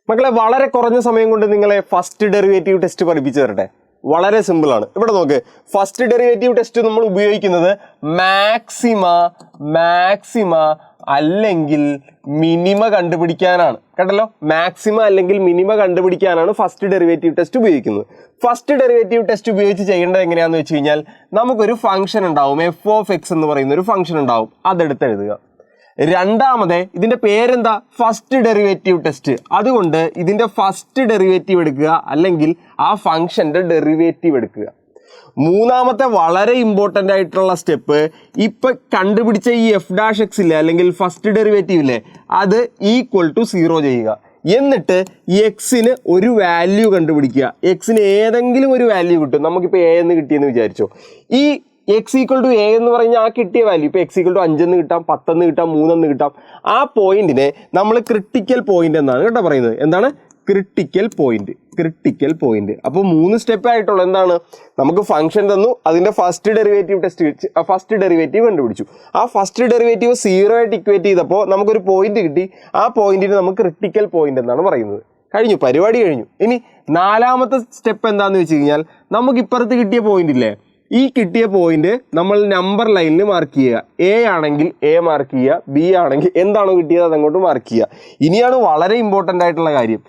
മക്കളെ വളരെ കുറഞ്ഞ സമയം കൊണ്ട് നിങ്ങളെ ഫസ്റ്റ് ഡെറിവേറ്റീവ് ടെസ്റ്റ് പഠിപ്പിച്ചു തരട്ടെ. വളരെ സിമ്പിൾ ആണ്. ഇവിടെ നോക്ക്, ഫസ്റ്റ് ഡെറിവേറ്റീവ് ടെസ്റ്റ് നമ്മൾ ഉപയോഗിക്കുന്നത് മാക്സിമ അല്ലെങ്കിൽ മിനിമ കണ്ടുപിടിക്കാനാണ്. കേട്ടല്ലോ, മാക്സിമ അല്ലെങ്കിൽ മിനിമ കണ്ടുപിടിക്കാനാണ് ഫസ്റ്റ് ഡെറിവേറ്റീവ് ടെസ്റ്റ് ഉപയോഗിക്കുന്നത്. ഫസ്റ്റ് ഡെറിവേറ്റീവ് ടെസ്റ്റ് ഉപയോഗിച്ച് ചെയ്യേണ്ടത് എങ്ങനെയാണെന്ന് വെച്ച് കഴിഞ്ഞാൽ, നമുക്കൊരു ഫംഗ്ഷൻ ഉണ്ടാവും, f(x) എന്ന് പറയുന്ന ഒരു ഫംഗ്ഷൻ ഉണ്ടാവും. അതെടുത്ത് എഴുതുക. രണ്ടാമത് ഇതിന്റെ പേരെന്താ? First derivative test. അതുകൊണ്ട് ഇതിന്റെ ഫസ്റ്റ് ഡെറിവേറ്റീവ് എടുക്കുക, അല്ലെങ്കിൽ ആ ഫംഗ്ഷന്റെ ഡെറിവേറ്റീവ് എടുക്കുക. മൂന്നാമത്തെ വളരെ ഇമ്പോർട്ടൻ്റ് ആയിട്ടുള്ള സ്റ്റെപ്പ്, ഇപ്പൊ കണ്ടുപിടിച്ച ഈ f'(x) ഇല്ലേ, അല്ലെങ്കിൽ ഫസ്റ്റ് ഡെറിവേറ്റീവ് ഇല്ലേ, അത് =0 ചെയ്യുക. എന്നിട്ട് എക്സിന് ഒരു വാല്യൂ കണ്ടുപിടിക്കുക. എക്സിന് ഏതെങ്കിലും ഒരു വാല്യൂ കിട്ടും. നമുക്കിപ്പോൾ a എന്ന് കിട്ടിയെന്ന് വിചാരിച്ചോ. ഈ x = a എന്ന് പറഞ്ഞാൽ ആ കിട്ടിയ വാല്യൂ ഇപ്പോൾ x = 5 എന്ന് കിട്ടാം, 10 എന്ന് കിട്ടാം, 3 എന്ന് കിട്ടാം. ആ പോയിന്റിനെ നമ്മൾ ക്രിട്ടിക്കൽ പോയിന്റ് എന്നാണ് കേട്ടോ പറയുന്നത്. എന്താണ് ക്രിട്ടിക്കൽ പോയിന്റ്? അപ്പോൾ 3 സ്റ്റെപ്പ് ആയിട്ടുള്ള എന്താണ്, നമുക്ക് ഫംഗ്ഷൻ തന്നു, അതിന്റെ ഫസ്റ്റ് ഡെറിവേറ്റീവ് കണ്ടുപിടിച്ചു. ആ ഫസ്റ്റ് ഡെറിവേറ്റീവ് 0 ആയിട്ട് ഇക്വേറ്റ് ചെയ്തപ്പോൾ നമുക്കൊരു പോയിന്റ് കിട്ടി. ആ പോയിന്റിന് നമുക്ക് ക്രിട്ടിക്കൽ പോയിന്റ് എന്നാണ് പറയുന്നത്. കഴിഞ്ഞു, പരിപാടി കഴിഞ്ഞു. ഇനി നാലാമത്തെ സ്റ്റെപ്പ് എന്താണെന്ന് വെച്ച് കഴിഞ്ഞാൽ, നമുക്ക് ഇപ്പുറത്ത് കിട്ടിയ പോയിന്റ് ഇല്ലേ, ഈ കിട്ടിയ പോയിന്റ് നമ്മൾ നമ്പർ ലൈനിൽ മാർക്ക് ചെയ്യുക. എ ആണെങ്കിൽ എ മാർക്ക് ചെയ്യുക, ബി ആണെങ്കിൽ എന്താണോ കിട്ടിയത് അതങ്ങോട്ട് മാർക്ക് ചെയ്യുക. ഇനിയാണ് വളരെ ഇമ്പോർട്ടൻ്റ് ആയിട്ടുള്ള കാര്യം.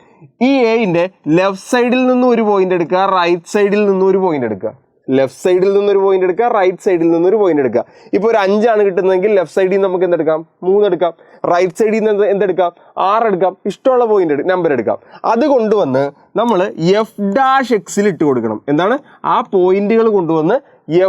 ഈ എന്റെ ലെഫ്റ്റ് സൈഡിൽ നിന്ന് ഒരു പോയിന്റ് എടുക്കുക, റൈറ്റ് സൈഡിൽ നിന്ന് ഒരു പോയിന്റ് എടുക്കുക. ലെഫ്റ്റ് സൈഡിൽ നിന്നൊരു പോയിന്റ് എടുക്കുക, റൈറ്റ് സൈഡിൽ നിന്നൊരു പോയിന്റ് എടുക്കുക. ഇപ്പോൾ ഒരു 5 ആണ് കിട്ടുന്നതെങ്കിൽ ലെഫ്റ്റ് സൈഡിൽ നിന്ന് നമുക്ക് എന്തെടുക്കാം? 3 എടുക്കാം. റൈറ്റ് സൈഡിൽ നിന്ന് എന്തെടുക്കാം? 6 എടുക്കാം. ഇഷ്ടമുള്ള പോയിന്റ് നമ്പർ എടുക്കാം. അത് കൊണ്ടുവന്ന് നമ്മൾ f'(x) ഇട്ട് കൊടുക്കണം. എന്താണ്? ആ പോയിന്റുകൾ കൊണ്ടുവന്ന്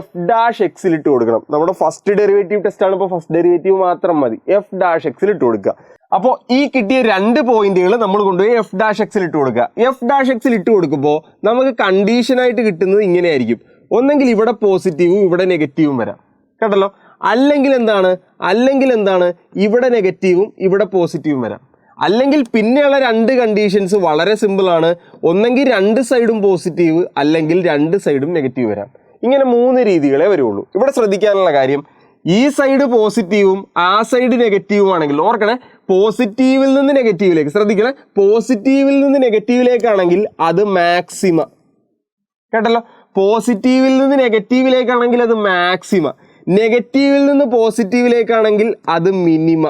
f'(x) ഇട്ട് കൊടുക്കണം. നമ്മുടെ ഫസ്റ്റ് ഡെറിവേറ്റീവ് ടെസ്റ്റ് ആണ്, ഇപ്പോൾ ഫസ്റ്റ് ഡെറിവേറ്റീവ് മാത്രം മതി. f'(x) ഇട്ട് കൊടുക്കുക. അപ്പോൾ ഈ കിട്ടിയ 2 പോയിന്റുകൾ നമ്മൾ കൊണ്ടുപോയി f'(x) ഇട്ട് കൊടുക്കുക. f'(x) ഇട്ട് കൊടുക്കുമ്പോൾ നമുക്ക് കണ്ടീഷനായിട്ട് കിട്ടുന്നത് ഇങ്ങനെയായിരിക്കും. ഒന്നെങ്കിൽ ഇവിടെ പോസിറ്റീവും ഇവിടെ നെഗറ്റീവും വരാം. കേട്ടല്ലോ. അല്ലെങ്കിൽ എന്താണ് ഇവിടെ നെഗറ്റീവും ഇവിടെ പോസിറ്റീവും വരാം. അല്ലെങ്കിൽ പിന്നെയുള്ള 2 കണ്ടീഷൻസ് വളരെ സിമ്പിൾ ആണ്. ഒന്നെങ്കിൽ 2 സൈഡും പോസിറ്റീവ്, അല്ലെങ്കിൽ 2 സൈഡും നെഗറ്റീവ് വരാം. ഇങ്ങനെ 3 രീതികളെ വരുള്ളൂ. ഇവിടെ ശ്രദ്ധിക്കാനുള്ള കാര്യം, ഈ സൈഡ് പോസിറ്റീവും ആ സൈഡ് നെഗറ്റീവും ആണെങ്കിൽ, ഓർക്കണേ, പോസിറ്റീവിൽ നിന്ന് നെഗറ്റീവിലേക്ക് ശ്രദ്ധിക്കണേ, പോസിറ്റീവിൽ നിന്ന് നെഗറ്റീവിലേക്കാണെങ്കിൽ അത് മാക്സിമ. കേട്ടല്ലോ, പോസിറ്റീവിൽ നിന്ന് നെഗറ്റീവിലേക്കാണെങ്കിൽ അത് മാക്സിമ, നെഗറ്റീവിൽ നിന്ന് പോസിറ്റീവിലേക്കാണെങ്കിൽ അത് മിനിമ.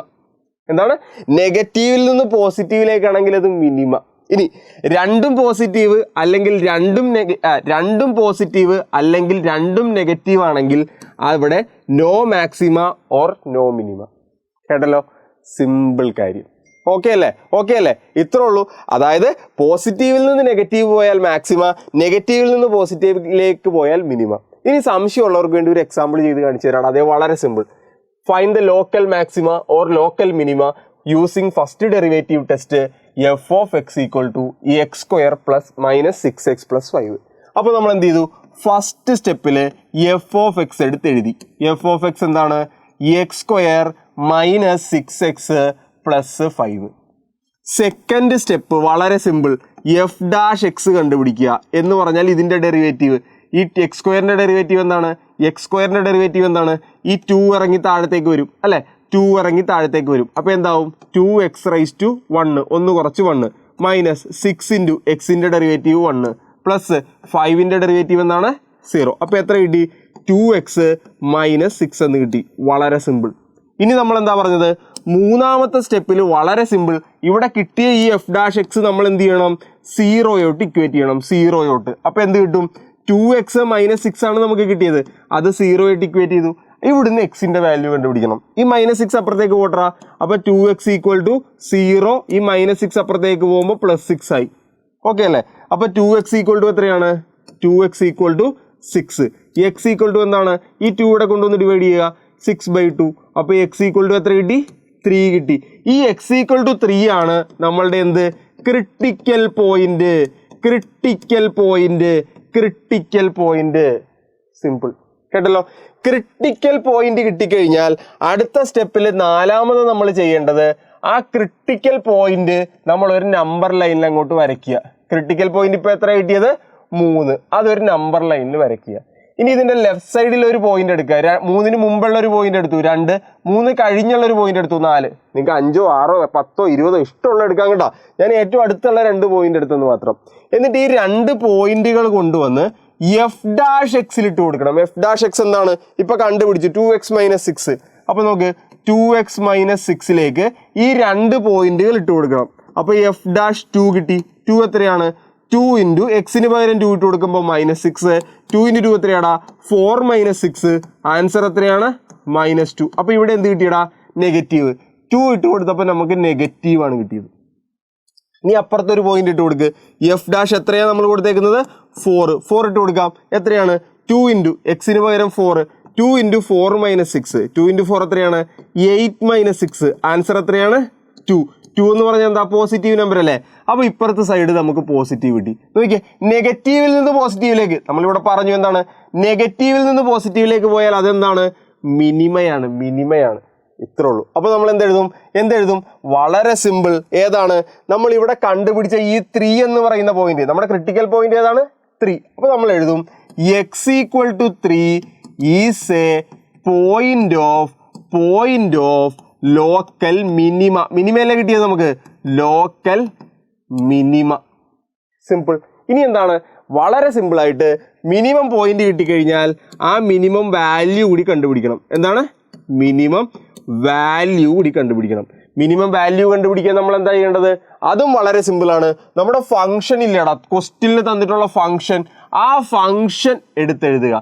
എന്താണ്? നെഗറ്റീവിൽ നിന്ന് പോസിറ്റീവിലേക്കാണെങ്കിൽ അത് മിനിമ. ഇനി രണ്ടും പോസിറ്റീവ് അല്ലെങ്കിൽ രണ്ടും നെഗറ്റീവ് ആണെങ്കിൽ അവിടെ no maxima or no minima. കേട്ടല്ലോ, സിമ്പിൾ കാര്യം. ഓക്കെ അല്ലേ? ഇത്രേ ഉള്ളൂ. അതായത് പോസിറ്റീവിൽ നിന്ന് നെഗറ്റീവ് പോയാൽ മാക്സിമ, നെഗറ്റീവിൽ നിന്ന് പോസിറ്റീവിലേക്ക് പോയാൽ മിനിമ. ഇനി സംശയമുള്ളവർക്ക് വേണ്ടി ഒരു എക്സാമ്പിൾ ചെയ്ത് കാണിച്ചു തരാണ്. അതേ വളരെ simple. Find the local maxima or local minima using first derivative test f(x) = x² + -6x + 5. അപ്പോൾ നമ്മൾ എന്ത് ചെയ്തു? ഫസ്റ്റ് സ്റ്റെപ്പിൽ f(x) എടുത്ത് എഴുതി. f(x) എന്താണ്? x² - 6x + 5. സെക്കൻഡ് സ്റ്റെപ്പ് വളരെ സിമ്പിൾ. f'(x) കണ്ടുപിടിക്കുക എന്ന് പറഞ്ഞാൽ ഇതിന്റെ ഡെറിവേറ്റീവ്, ഈ x² ഡെറിവേറ്റീവ് എന്താണ്? x² ഡെറിവേറ്റീവ് എന്താണ്? ഈ 2 ഇറങ്ങി താഴത്തേക്ക് വരും അല്ലേ? 2 ഇറങ്ങി താഴത്തേക്ക് വരും. അപ്പോൾ എന്താവും? 2x⁻1, 1 കുറച്ച് 1, -6 × x-ന്റെ ഡെറിവേറ്റീവ് 1 പ്ലസ് 5-ന്റെ ഡെറിവേറ്റീവ് എന്താണ്? 0. അപ്പോൾ എത്ര കിട്ടി? 2x - 6 എന്ന് കിട്ടി. വളരെ സിമ്പിൾ. ഇനി നമ്മൾ എന്താ പറഞ്ഞത്? മൂന്നാമത്തെ സ്റ്റെപ്പിൽ വളരെ സിമ്പിൾ. ഇവിടെ കിട്ടിയ ഈ f'(x) നമ്മൾ എന്ത് ചെയ്യണം? 0 ഇക്വേറ്റ് ചെയ്യണം. 0. അപ്പോൾ എന്ത് കിട്ടും? 2x - 6 ആണ് നമുക്ക് കിട്ടിയത്. അത് 0 ഇക്വേറ്റ് ചെയ്തു. ഇവിടുന്ന് എക്സിന്റെ വാല്യൂ കണ്ടുപിടിക്കണം. ഈ -6 അപ്പുറത്തേക്ക് പോട്ടറാ. അപ്പോൾ 2x = 0. ഈ -6 അപ്പുറത്തേക്ക് പോകുമ്പോൾ +6 ആയി. ഓക്കെ അല്ലേ? അപ്പോൾ 2x = എത്രയാണ്? 2x = 6. x എന്താണ്? ഈ 2 ഇവിടെ കൊണ്ടുവന്ന് ഡിവൈഡ് ചെയ്യുക. 6/2. അപ്പോൾ x എത്ര കിട്ടി? 3 കിട്ടി. ഈ x = 3 ആണ് നമ്മളുടെ എന്ത്? Critical point. സിമ്പിൾ. കേട്ടല്ലോ. ക്രിട്ടിക്കൽ പോയിന്റ് കിട്ടിക്കഴിഞ്ഞാൽ അടുത്ത സ്റ്റെപ്പിൽ നാലാമത് നമ്മൾ ചെയ്യേണ്ടത്, ആ ക്രിട്ടിക്കൽ പോയിന്റ് നമ്മൾ ഒരു നമ്പർ ലൈനിൽ അങ്ങോട്ട് വരയ്ക്കുക. ക്രിട്ടിക്കൽ പോയിന്റ് ഇപ്പോൾ എത്ര കിട്ടിയത്? 3. അതൊരു നമ്പർ ലൈനിൽ വരയ്ക്കുക. ഇനി ഇതിന്റെ ലെഫ്റ്റ് സൈഡിൽ ഒരു പോയിന്റ് എടുക്കുക. 3 മുമ്പുള്ള ഒരു പോയിന്റ് എടുത്തു 2, 3 കഴിഞ്ഞുള്ള ഒരു പോയിന്റ് എടുത്തു 4. നിങ്ങൾക്ക് 5, 6, 10, 20 ഇഷ്ടമുള്ള എടുക്കാൻ കേട്ടോ. ഞാൻ ഏറ്റവും അടുത്തുള്ള 2 പോയിന്റ് എടുത്തെന്ന് മാത്രം. എന്നിട്ട് ഈ 2 പോയിന്റുകൾ കൊണ്ടുവന്ന് f'(x) ഇട്ട് കൊടുക്കണം. f'(x) എന്താണ് ഇപ്പൊ കണ്ടുപിടിച്ചു 2x - 6. അപ്പൊ നോക്ക് 2x - 6ലേക്ക് ഈ 2 പോയിന്റുകൾ ഇട്ട് കൊടുക്കണം. അപ്പൊ f'(2) കിട്ടി. 2 എത്രയാണ്? 2 × x-ന് പകരം 2 ഇട്ട് കൊടുക്കുമ്പോൾ -6. 2 × 2 എത്രയാടാ? 4 - 6. ആൻസർ എത്രയാണ്? -2. അപ്പൊ ഇവിടെ എന്ത് കിട്ടിയടാ? നെഗറ്റീവ്. 2 ഇട്ട് കൊടുത്തപ്പോൾ നമുക്ക് നെഗറ്റീവ് ആണ് കിട്ടിയത്. ഇനി അപ്പുറത്തൊരു പോയിന്റ് ഇട്ട് കൊടുക്ക്. f' എത്രയാണ് നമ്മൾ കൊടുത്തേക്കുന്നത്? 4 ഇട്ട് കൊടുക്കാം. എത്രയാണ്? 2 × x-ന് പകരം 4. 2 × 4 - 6. 2 × 4 എത്രയാണ്? 8 - 6. ആൻസർ എത്രയാണ്? 2. 2 എന്ന് പറഞ്ഞാൽ എന്താ? പോസിറ്റീവ് നമ്പർ അല്ലേ? അപ്പോൾ ഇപ്പുറത്തെ സൈഡ് നമുക്ക് പോസിറ്റീവ് കിട്ടി. നോക്കിയേ, നെഗറ്റീവിൽ നിന്ന് പോസിറ്റീവിലേക്ക് നമ്മളിവിടെ പറഞ്ഞു എന്താണ്? നെഗറ്റീവിൽ നിന്ന് പോസിറ്റീവിലേക്ക് പോയാൽ അതെന്താണ്? മിനിമയാണ്. ഇത്രേ ഉള്ളൂ. അപ്പോൾ നമ്മൾ എന്തെഴുതും? വളരെ സിമ്പിൾ. ഏതാണ്? നമ്മൾ ഇവിടെ കണ്ടുപിടിച്ച ഈ 3 എന്ന് പറയുന്ന പോയിന്റ്, നമ്മുടെ ക്രിട്ടിക്കൽ പോയിന്റ് ഏതാണ്? 3. അപ്പോൾ നമ്മൾ എഴുതും x = 3 is a point of local minima. മിനിമയല്ലേ കിട്ടിയത് നമുക്ക്? Local minima. സിമ്പിൾ. ഇനി എന്താണ്? വളരെ സിമ്പിളായിട്ട് മിനിമം പോയിന്റ് കിട്ടിക്കഴിഞ്ഞാൽ ആ മിനിമം വാല്യൂ കൂടി കണ്ടുപിടിക്കണം. എന്താണ്? മിനിമം വാല്യൂ കൂടി കണ്ടുപിടിക്കണം. മിനിമം വാല്യൂ കണ്ടുപിടിക്കാൻ നമ്മൾ എന്താ ചെയ്യേണ്ടത്? അതും വളരെ സിമ്പിളാണ്. നമ്മുടെ ഫംഗ്ഷൻ ഇല്ലടാ, ക്വസ്റ്റ്യനിൽ തന്നിട്ടുള്ള ഫംഗ്ഷൻ, ആ ഫംഗ്ഷൻ എടുത്തെഴുതുക.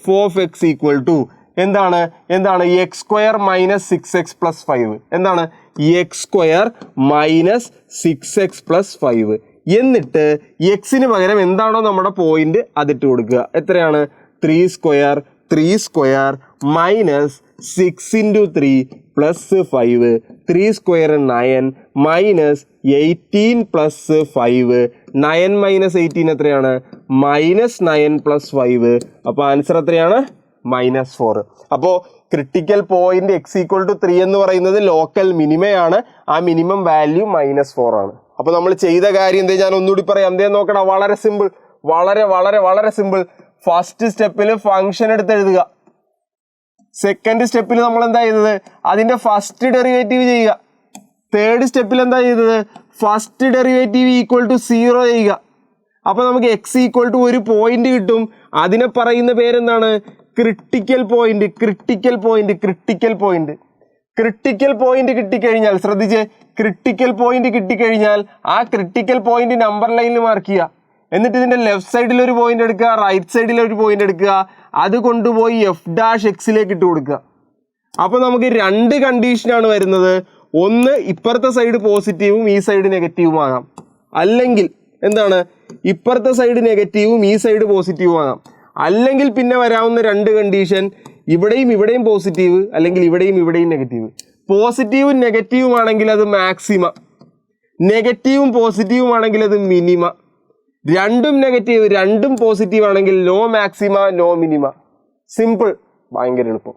f(x) = എന്താണ്? x² - 6x + 5. എന്താണ്? x² - 6x + 5. എന്നിട്ട് x-ന് പകരം എന്താണോ നമ്മുടെ പോയിന്റ് അതിട്ട് കൊടുക്കുക. എത്രയാണ്? 3² - 6 × 3 + 5. 3² 9 -18 + 5. 9 - 18 എത്രയാണ്? -9 + 5. അപ്പോൾ ആൻസർ എത്രയാണ്? -4. അപ്പോൾ ക്രിട്ടിക്കൽ പോയിന്റ് x = 3 എന്ന് പറയുന്നത് ലോക്കൽ മിനിമയാണ്. ആ മിനിമം വാല്യൂ -4 ആണ്. അപ്പോൾ നമ്മൾ ചെയ്ത കാര്യം എന്താ? ഞാൻ ഒന്നുകൂടി പറയാം. എന്തേ നോക്കണം? വളരെ സിമ്പിൾ. വളരെ സിമ്പിൾ. ഫസ്റ്റ് സ്റ്റെപ്പിൽ ഫംഗ്ഷൻ എടുത്ത് എഴുതുക. സെക്കൻഡ് സ്റ്റെപ്പിൽ നമ്മൾ എന്താ ചെയ്തത്? അതിന്റെ ഫസ്റ്റ് ഡെറിവേറ്റീവ് ചെയ്യുക. തേർഡ് സ്റ്റെപ്പിൽ എന്താ ചെയ്തത്? ഫസ്റ്റ് ഡെറിവേറ്റീവ് = 0 ചെയ്യുക. അപ്പോൾ നമുക്ക് x = ഒരു പോയിന്റ് കിട്ടും. അതിനെ പറയുന്ന പേരെന്താണ്? Critical point. ക്രിട്ടിക്കൽ പോയിന്റ് കിട്ടിക്കഴിഞ്ഞാൽ ശ്രദ്ധിച്ച്, ക്രിട്ടിക്കൽ പോയിന്റ് കിട്ടിക്കഴിഞ്ഞാൽ ആ ക്രിട്ടിക്കൽ പോയിന്റ് നമ്പർ ലൈനിൽ മാർക്ക് ചെയ്യുക. എന്നിട്ട് ഇതിന്റെ ലെഫ്റ്റ് സൈഡിൽ ഒരു പോയിന്റ് എടുക്കുക, റൈറ്റ് സൈഡിൽ ഒരു പോയിന്റ് എടുക്കുക. അത് കൊണ്ടുപോയി f'(x)ലേക്ക് ഇട്ട് കൊടുക്കുക. അപ്പോൾ നമുക്ക് 2 കണ്ടീഷനാണ് വരുന്നത്. ഒന്ന്, ഇപ്പുറത്തെ സൈഡ് പോസിറ്റീവും ഈ സൈഡ് നെഗറ്റീവും ആകാം. അല്ലെങ്കിൽ എന്താണ്? ഇപ്പുറത്തെ സൈഡ് നെഗറ്റീവും ഈ സൈഡ് പോസിറ്റീവും ആകാം. അല്ലെങ്കിൽ പിന്നെ വരാവുന്ന 2 കണ്ടീഷൻ, ഇവിടെയും പോസിറ്റീവ്, അല്ലെങ്കിൽ ഇവിടെയും നെഗറ്റീവ്. പോസിറ്റീവും നെഗറ്റീവും ആണെങ്കിൽ അത് മാക്സിമ, നെഗറ്റീവും പോസിറ്റീവും ആണെങ്കിൽ അത് മിനിമ. രണ്ടും നെഗറ്റീവ് 2ഉം പോസിറ്റീവ് ആണെങ്കിൽ no maxima no minima. Simple. ഭയങ്കര എളുപ്പം.